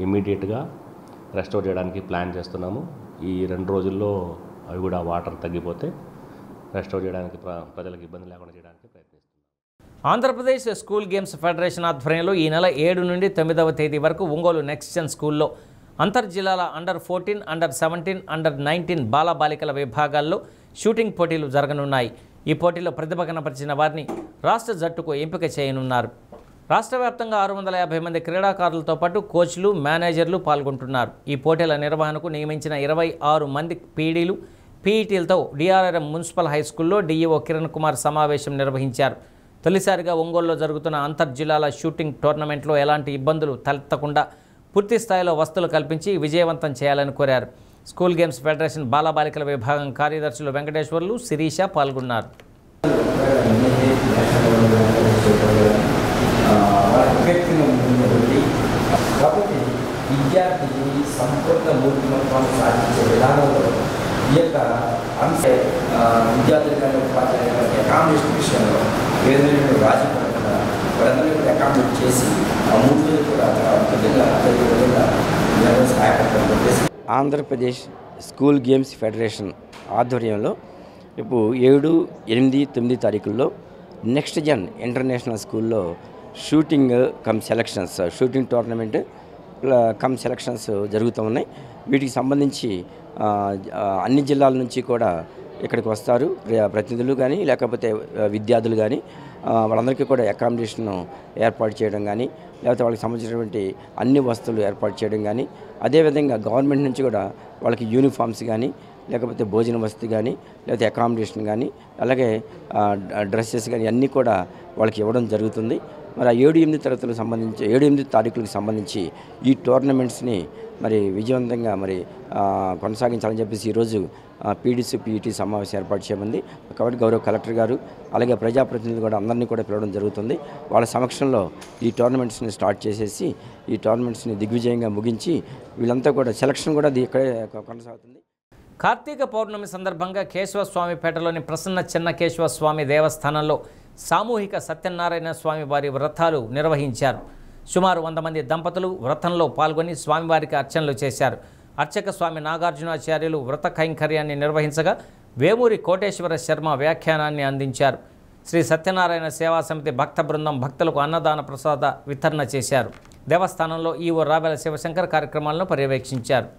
ఇమ్మీడియట్గా రెస్టోర్ చేయడానికి ప్లాన్ చేస్తున్నాము. ఈ 2 రోజుల్లో అవి కూడా వాటర్ తగ్గిపోతే రెస్టోర్ చేయడానికి ప్రజలకు ఇబ్బంది లేకుండా చేయడానికి ప్రయత్నిస్తున్నాం. ఆంధ్రప్రదేశ్ స్కూల్ గేమ్స్ ఫెడరేషన్ ఆధ్వర్యంలో ఈ నెల 7 నుండి 9వ తేదీ వరకు ఒంగోలు నెక్స్ట్ జన్ స్కూల్లో అంతర్జిల్లాల అండర్-14, అండర్-17, అండర్-19 బాలబాలికల విభాగాల్లో షూటింగ్ పోటీలు జరగనున్నాయి. ఈ పోటీలో ప్రతిభ కనపరిచిన వారిని రాష్ట్ర జట్టుకు ఎంపిక చేయనున్నారు. రాష్ట్ర వ్యాప్తంగా 650 మంది క్రీడాకారులతో పాటు కోచ్లు, మేనేజర్లు పాల్గొంటున్నారు. ఈ పోటీల నిర్వహణకు నియమించిన 26 మంది పీడీలు, పీఈటీలతో డిఆర్ఆర్ఎం మున్సిపల్ హైస్కూల్లో డీఈఓ కిరణ్ కుమార్ సమావేశం నిర్వహించారు. తొలిసారిగా ఒంగోలులో జరుగుతున్న అంతర్జిల్లాల షూటింగ్ టోర్నమెంట్లో ఎలాంటి ఇబ్బందులు తలెత్తకుండా పూర్తి స్థాయిలో వసతులు కల్పించి విజయవంతం చేయాలని కోరారు. స్కూల్ గేమ్స్ ఫెడరేషన్ బాలబాలికల విభాగం కార్యదర్శులు వెంకటేశ్వర్లు, శిరీష పాల్గొన్నారు. కాబట్టి విద్యార్థికి సంపూర్ణ మూర్తిమత్వాన్ని సాధించే విధానంలో ఈ యొక్క అంశ విద్యార్థుల కానీ ఉపాధ్యాయుల అకామిడేషన్ విషయంలో ఏదైనా రాజీ పడకుండా వారందరినీ అకామిడేట్ చేసి ఆ 3 రోజులు కూడా అద్భుతంగా జరిగే విధంగా సహాయపడతారు. ఆంధ్రప్రదేశ్ స్కూల్ గేమ్స్ ఫెడరేషన్ ఆధ్వర్యంలో ఇప్పుడు 7, 8, 9 తారీఖుల్లో నెక్స్ట్ జన్ ఇంటర్నేషనల్ స్కూల్లో shooting come selections, shooting tournament come selections జరుగుతూ ఉన్నాయి. వీటికి సంబంధించి అన్ని జిల్లాల నుంచి కూడా ఇక్కడికి వస్తారు ప్రతినిధులు కానీ, లేకపోతే విద్యార్థులు కానీ. వాళ్ళందరికీ కూడా అకామిడేషన్ ఏర్పాటు చేయడం కానీ, లేకపోతే వాళ్ళకి సంబంధించినటువంటి అన్ని వస్తువులు ఏర్పాటు చేయడం కానీ, అదేవిధంగా గవర్నమెంట్ నుంచి కూడా వాళ్ళకి యూనిఫామ్స్ కానీ, లేకపోతే భోజన వసతి కానీ, లేకపోతే అకామిడేషన్ కానీ, అలాగే డ్రెస్సెస్ కానీ అన్నీ కూడా వాళ్ళకి ఇవ్వడం జరుగుతుంది. మరి ఆ 7-8 తరగతులకు సంబంధించి 7-8 తారీఖులకు సంబంధించి ఈ టోర్నమెంట్స్ని మరి విజయవంతంగా మరి కొనసాగించాలని చెప్పేసి ఈరోజు పీడీసీ పీఈటీ సమావేశం ఏర్పాటు చేయమంది. కాబట్టి గౌరవ కలెక్టర్ గారు అలాగే ప్రజాప్రతినిధులు కూడా అందరినీ కూడా పిలవడం జరుగుతుంది. వాళ్ళ సమక్షంలో ఈ టోర్నమెంట్స్ని స్టార్ట్ చేసేసి ఈ టోర్నమెంట్స్ని దిగ్విజయంగా ముగించి వీళ్ళంతా కూడా సెలక్షన్ కూడా ఇక్కడే కొనసాగుతుంది. కార్తీక పౌర్ణమి సందర్భంగా కేశవస్వామిపేటలోని ప్రసన్న చెన్నకేశవస్వామి దేవస్థానంలో సామూహిక సత్యనారాయణ స్వామి వారి వ్రతాలు నిర్వహించారు. సుమారు 100 మంది దంపతులు వ్రతంలో పాల్గొని స్వామివారికి అర్చనలు చేశారు. అర్చక స్వామి నాగార్జునాచార్యులు వ్రత కైంకర్యాన్ని నిర్వహించగా వేమూరి కోటేశ్వర శర్మ వ్యాఖ్యానాన్ని అందించారు. శ్రీ సత్యనారాయణ సేవా సమితి భక్త బృందం భక్తులకు అన్నదాన ప్రసాద వితరణ చేశారు. దేవస్థానంలో ఈవో రావెల శివశంకర్ కార్యక్రమాలను పర్యవేక్షించారు.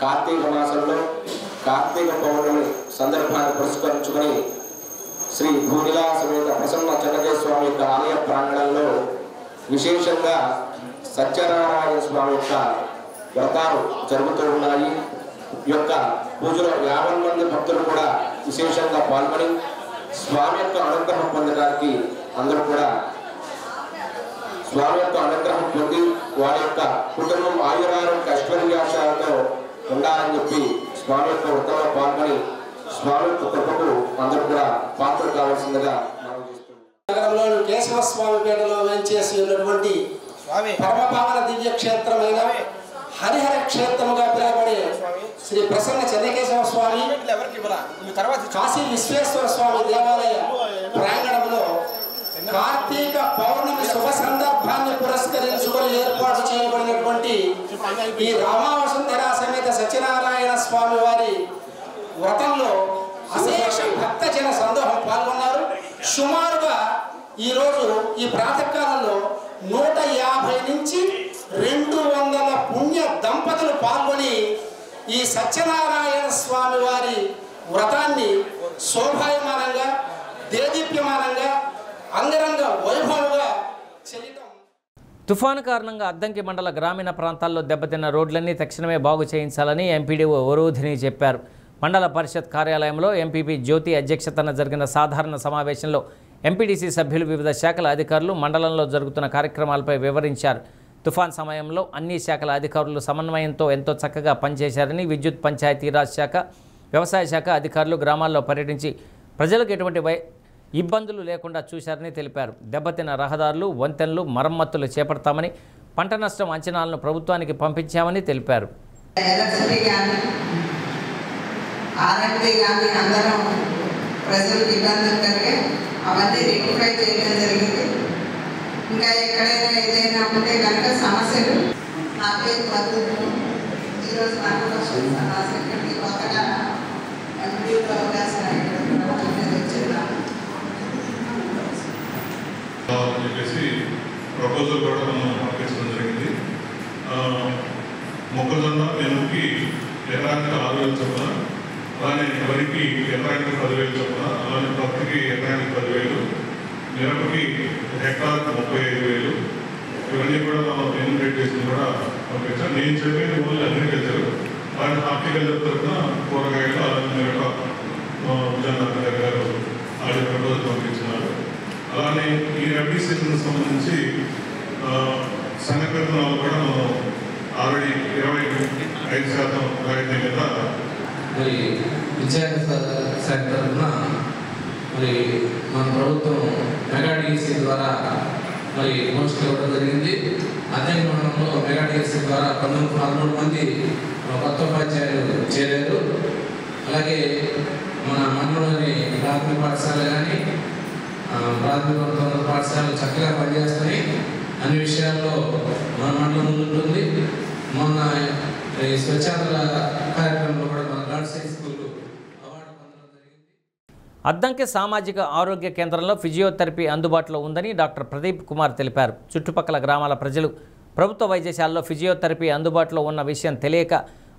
కార్తీక మాసంలో కార్తీక పౌర్ణమి సందర్భాన్ని పురస్కరించుకొని శ్రీ భూనిలా సమేత ప్రసన్న చెన్నకేశవస్వామి యొక్క ఆలయ ప్రాంగణంలో విశేషంగా సత్యనారాయణ స్వామి యొక్క వ్రతాలు జరుగుతూ ఉన్నాయి. ఈ యొక్క పూజలో 50 మంది భక్తులు కూడా విశేషంగా పాల్గొని స్వామి యొక్క అనుగ్రహం పొందడానికి అందరూ కూడా స్వామి యొక్క అనుగ్రహం పొంది వారి యొక్క కుటుంబం ఆయురారోగ్య ఐశ్వర్యాశాలతో ఉండాలని చెప్పి స్వామి యొక్క వ్రతంలో పాల్గొని స్వామి యొక్క కృపకు అందరూ కూడా పాత్ర కావాల్సిందిగా నగరంలోని కేశవస్వామి పేటలో వేంచేసి ఉన్నటువంటి పరమపావన దివ్య క్షేత్రమైన హరిహర క్షేత్రముగా పిలువబడే శ్రీ ప్రసన్న చెన్నకేశవ స్వామి కాశీ విశ్వేశ్వర స్వామి దేవాలయ ప్రాంగణంలో కార్తీక పౌర్ణమి శుభ సందర్భాన్ని పురస్కరించుకొని ఏర్పాటు చేయబడినటువంటి ఈ రామావసుంధర సమేత సత్యనారాయణ స్వామి వారి వ్రతంలో అశేష భక్తజన సందోహం పాల్గొన్నారు. సుమారుగా ఈరోజు ఈ ప్రాతకాలంలో 150 నుంచి 200 పుణ్య దంపతులు పాల్గొని ఈ సత్యనారాయణ స్వామి వారి వ్రతాన్ని శోభాయమానంగా దేదీప్యమానంగా అంగరంగ వైభవంగా చేయటం. తుఫాను కారణంగా అద్దంకి మండల గ్రామీణ ప్రాంతాల్లో దెబ్బతిన్న రోడ్లన్నీ తక్షణమే బాగు చేయించాలని ఎంపీడీఓ వరూధిని చెప్పారు. మండల పరిషత్ కార్యాలయంలో ఎంపీపీ జ్యోతి అధ్యక్షతన జరిగిన సాధారణ సమావేశంలో ఎంపీడీసీ సభ్యులు వివిధ శాఖల అధికారులు మండలంలో జరుగుతున్న కార్యక్రమాలపై వివరించారు. తుఫాన్ సమయంలో అన్ని శాఖల అధికారులు సమన్వయంతో ఎంతో చక్కగా పనిచేశారని, విద్యుత్ పంచాయతీరాజ్ శాఖ, వ్యవసాయ శాఖ అధికారులు గ్రామాల్లో పర్యటించి ప్రజలకు ఎటువంటి ఇబ్బందులు లేకుండా చూశారని తెలిపారు. దెబ్బతిన్న రహదారులు, వంతెనలు మరమ్మతులు చేపడతామని, పంట నష్టం అంచనాలను ప్రభుత్వానికి పంపించామని తెలిపారు. ప్రజలకు ఇబ్బందులు కలిగే అవన్నీ రెక్టిఫై చేయడం జరిగింది. ఇంకా ఎక్కడైనా ఏదైనా ఉంటే కనుక సమస్యలు నా పేరు వద్దు. ఈరోజు నాకు సెక్రటరీ కొత్తగా ఎంపీలో అవకాశం చెప్పేసి ప్రపోజల్ కూడా మనం పంపించడం జరిగింది. మొక్కజొన్న ఎనుగుకి ఎకరానికి 6,000 చొప్పున, అలానే వరికి ఎకరానికి 10,000 చొప్పున, అలానే పత్తికి ఎకరానికి 10,000, మిరపకి హెక్టార్కి 35,000, ఇవన్నీ కూడా మనం ఎన్యుమరేట్ చేసి కూడా పంపించాం. నేను చెప్పేది ఓన్లీ అగ్రికల్చర్, అలానే హార్టికల్చర్ తరఫున కూరగాయలు, అలానే మిరప జొన్న గారు ఆడి ప్రపోజల్ పంపించినారు. అలానే ఈ రబీ సీజన్ సంబంధించి సంఘటనలు కూడా మనం ఆల్రెడీ 25% రాయితీ మీద మరి విద్యాశాఖ తరఫున మరి మన ప్రభుత్వం మెగా డిసి ద్వారా మరి పోస్టులు ఇవ్వడం జరిగింది. అదే మండలంలో మెగా డిఎస్సీ ద్వారా 13 మంది కొత్త ఉపాధ్యాయులు చేరారు. అలాగే మన మండలంలోని ప్రాథమిక పాఠశాలలు కానీ ప్రాథమిక ఉన్నత పాఠశాలలు చక్కగా పనిచేస్తాయి. అన్ని విషయాల్లో మన మండలం ముందుంటుంది. మొన్న స్వచ్ఛాంధ్ర కార్యక్రమంలో కూడా మన గాడ్స్ హై స్కూల్ అద్దంకి సామాజిక ఆరోగ్య కేంద్రంలో ఫిజియోథెరపీ అందుబాటులో ఉందని డాక్టర్ ప్రదీప్ కుమార్ తెలిపారు. చుట్టుపక్కల గ్రామాల ప్రజలు ప్రభుత్వ వైద్యశాలలో ఫిజియోథెరపీ అందుబాటులో ఉన్న విషయం తెలియక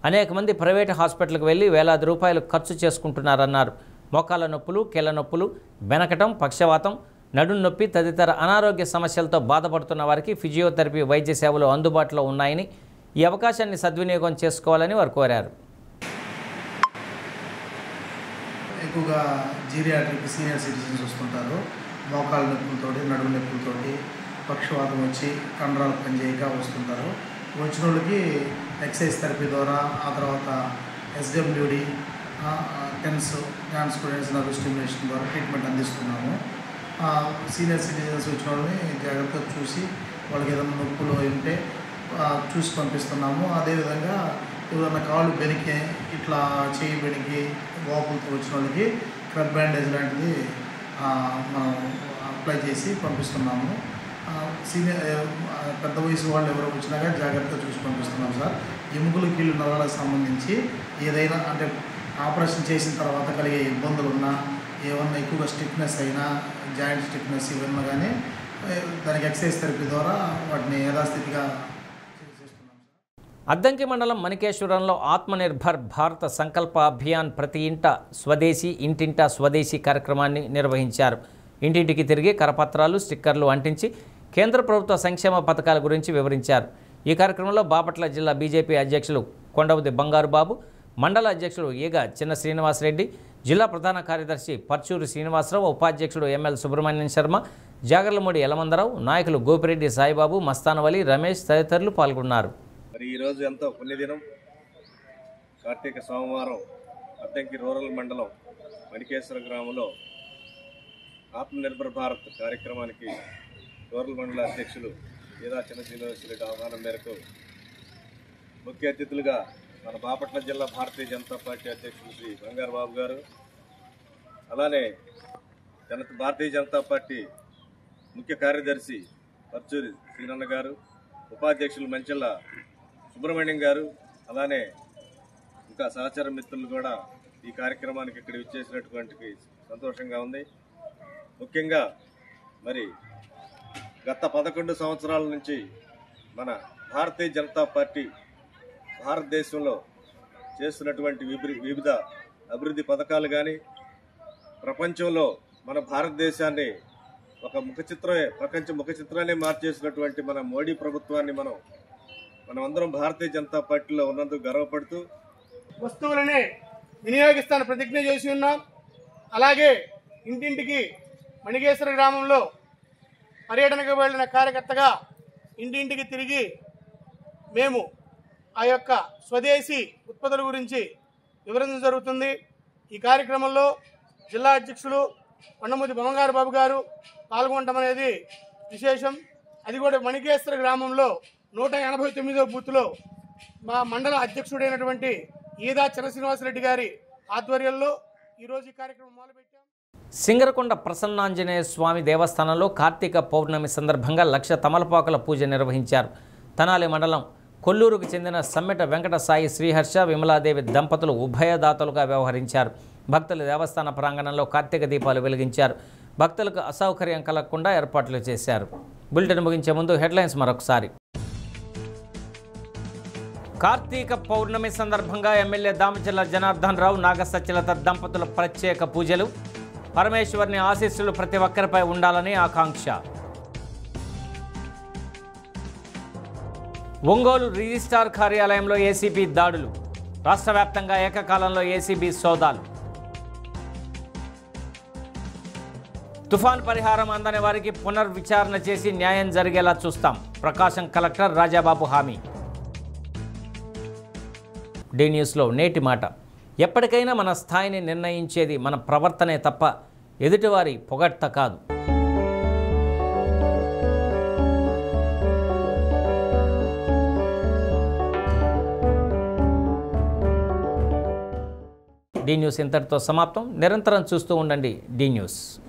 అనేక మంది ప్రైవేటు హాస్పిటల్కి వెళ్లి వేలాది రూపాయలు ఖర్చు చేసుకుంటున్నారన్నారు. మోకాళ్ళ నొప్పులు, కీళ్ల నొప్పులు, బెనకటం, పక్షవాతం, నడుం నొప్పి తదితర అనారోగ్య సమస్యలతో బాధపడుతున్న వారికి ఫిజియోథెరపీ వైద్య సేవలు అందుబాటులో ఉన్నాయని, ఈ అవకాశాన్ని సద్వినియోగం చేసుకోవాలని వారు కోరారు. ఎక్కువగా జీరియాట్రిక్ సీనియర్ సిటిజన్స్ వస్తుంటారు. మోకాళ్ళ నొప్పులతోటి, నడుము నొప్పులతోటి, పక్షవాతం వచ్చి కండరాలు పనిచేయక వస్తుంటారు. వచ్చిన వాళ్ళకి ఎక్సర్సైజ్ థెరపీ ద్వారా, ఆ తర్వాత SWD, dance students nerve stimulation ద్వారా ట్రీట్మెంట్ అందిస్తున్నాము. సీనియర్ సిటిజన్స్ వచ్చిన వాళ్ళని జాగ్రత్తగా చూసి వాళ్ళకి ఏదైనా నొప్పులు ఉంటే చూసి పంపిస్తున్నాము. అదేవిధంగా ఎవరైనా కాళ్ళు బెనికి, ఇట్లా చేయి బెనికి, వాపులతో వచ్చిన వాళ్ళకి క్రబ్ బ్యాండేజ్ లాంటిది మనం అప్లై చేసి పంపిస్తున్నాము. సీనియర్ పెద్ద వయసు వాళ్ళు ఎవరు వచ్చినా కానీ జాగ్రత్తగా చూసి పంపిస్తున్నాం సార్. ఎముకలు, కీళ్ళు, నరాలకు సంబంధించి ఏదైనా అంటే ఆపరేషన్ చేసిన తర్వాత కలిగే ఇబ్బందులు ఉన్నా, ఏమన్నా ఎక్కువగా స్టిఫ్నెస్ అయినా, జాయింట్ స్టిఫ్నెస్ ఇవన్నీ కానీ దానికి ఎక్సర్సైజ్ థెరపీ ద్వారా వాటిని యథాస్థితిగా అద్దంకి మండలం మణికేశ్వరంలో ఆత్మనిర్భర్ భారత సంకల్ప అభియాన్ ప్రతి ఇంట స్వదేశీ, ఇంటింటా స్వదేశీ కార్యక్రమాన్ని నిర్వహించారు. ఇంటింటికి తిరిగి కరపత్రాలు, స్టిక్కర్లు అంటించి కేంద్ర ప్రభుత్వ సంక్షేమ పథకాల గురించి వివరించారు. ఈ కార్యక్రమంలో బాపట్ల జిల్లా బీజేపీ అధ్యక్షులు కొండవది బంగారు బాబు, మండల అధ్యక్షుడు ఈగ చిన్న శ్రీనివాసరెడ్డి, జిల్లా ప్రధాన కార్యదర్శి పర్చూరి శ్రీనివాసరావు, ఉపాధ్యక్షుడు ఎంఎల్ సుబ్రహ్మణ్యం శర్మ, జాగర్లమూడి యలమందరావు, నాయకులు గోపిరెడ్డి సాయిబాబు, మస్తానవలి, రమేష్ తదితరులు పాల్గొన్నారు. మరి ఈరోజు ఎంతో పుణ్యదినం. కార్తీక సోమవారం అద్దంకి రూరల్ మండలం మణికేశ్వర గ్రామంలో ఆత్మనిర్భర్ భారత్ కార్యక్రమానికి రూరల్ మండల అధ్యక్షులు ఈదా చిన్న శ్రీనివాసరెడ్డి ఆహ్వానం మేరకు ముఖ్య అతిథులుగా మన బాపట్ల జిల్లా భారతీయ జనతా పార్టీ అధ్యక్షులు శ్రీ బంగారు బాబు గారు, అలానే భారతీయ జనతా పార్టీ ముఖ్య కార్యదర్శి పర్చూరి శ్రీనన్న గారు, ఉపాధ్యక్షులు మంచెల్ల సుబ్రహ్మణ్యం గారు, అలానే ఇంకా సహచర మిత్రులు కూడా ఈ కార్యక్రమానికి ఇక్కడ ఇచ్చేసినటువంటి సంతోషంగా ఉంది. ముఖ్యంగా మరి గత 11 సంవత్సరాల నుంచి మన భారతీయ జనతా పార్టీ భారతదేశంలో చేస్తున్నటువంటి వివిధ అభివృద్ధి పథకాలు కానీ, ప్రపంచంలో మన భారతదేశాన్ని ఒక ప్రపంచ ముఖ చిత్రాన్ని మార్చేసినటువంటి మన మోడీ ప్రభుత్వాన్ని మనమందరం భారతీయ జనతా పార్టీలో ఉన్నందుకు గర్వపడుతూ వస్తువులనే వినియోగిస్తాను ప్రతిజ్ఞ చేసి ఉన్నాం. అలాగే ఇంటింటికి మణికేశ్వర గ్రామంలో పర్యటనకు వెళ్ళిన కార్యకర్తగా ఇంటింటికి తిరిగి మేము ఆ యొక్క స్వదేశీ ఉత్పత్తుల గురించి వివరించడం జరుగుతుంది. ఈ కార్యక్రమంలో జిల్లా అధ్యక్షులు కొండమూతి బంగారు బాబు గారు పాల్గొనడం అనేది విశేషం. అది కూడా మణికేశ్వర గ్రామంలో 189వ బూత్లో మా మండల అధ్యక్షుడైనటువంటి ఈదా చిన్న శ్రీనివాసరెడ్డి గారి ఆధ్వర్యంలో ఈరోజు ఈ కార్యక్రమం మొదలుపెట్టాం. సింగరకొండ ప్రసన్నాంజనేయ స్వామి దేవస్థానంలో కార్తీక పౌర్ణమి సందర్భంగా 1,00,000 తమలపాకుల పూజ నిర్వహించారు. తనాలి మండలం కొల్లూరుకు చెందిన సమ్మెట వెంకట సాయి శ్రీహర్ష విమలాదేవి దంపతులు ఉభయదాతలుగా వ్యవహరించారు. భక్తులు దేవస్థాన ప్రాంగణంలో కార్తీక దీపాలు వెలిగించారు. భక్తులకు అసౌకర్యం కలగకుండా ఏర్పాట్లు చేశారు. బులెటిన్ ముగించే ముందు హెడ్లైన్స్ మరొకసారి. కార్తీక పౌర్ణమి సందర్భంగా ఎమ్మెల్యే దామచర్ల జనార్దన్ రావు, నాగ సత్యలత దంపతుల ప్రత్యేక పూజలు. పరమేశ్వరుని ఆశీస్సులు ప్రతి ఒక్కరిపై ఉండాలని ఆకాంక్ష. ఒంగోలు రిజిస్ట్రార్ కార్యాలయంలో ఏసీబీ దాడులు. రాష్ట్ర వ్యాప్తంగా ఏకకాలంలో ఏసీబీ సోదాలు. తుఫాన్ పరిహారం అందని వారికి పునర్విచారణ చేసి న్యాయం జరిగేలా చూస్తాం. ప్రకాశం కలెక్టర్ రాజాబాబు హామీ. డి న్యూస్లో నేటి మాట. ఎప్పటికైనా మన స్థాయిని నిర్ణయించేది మన ప్రవర్తనే తప్ప ఎదుటివారి పొగడ్త కాదు. డి న్యూస్ ఇంతటితో సమాప్తం. నిరంతరం చూస్తూ ఉండండి డి న్యూస్.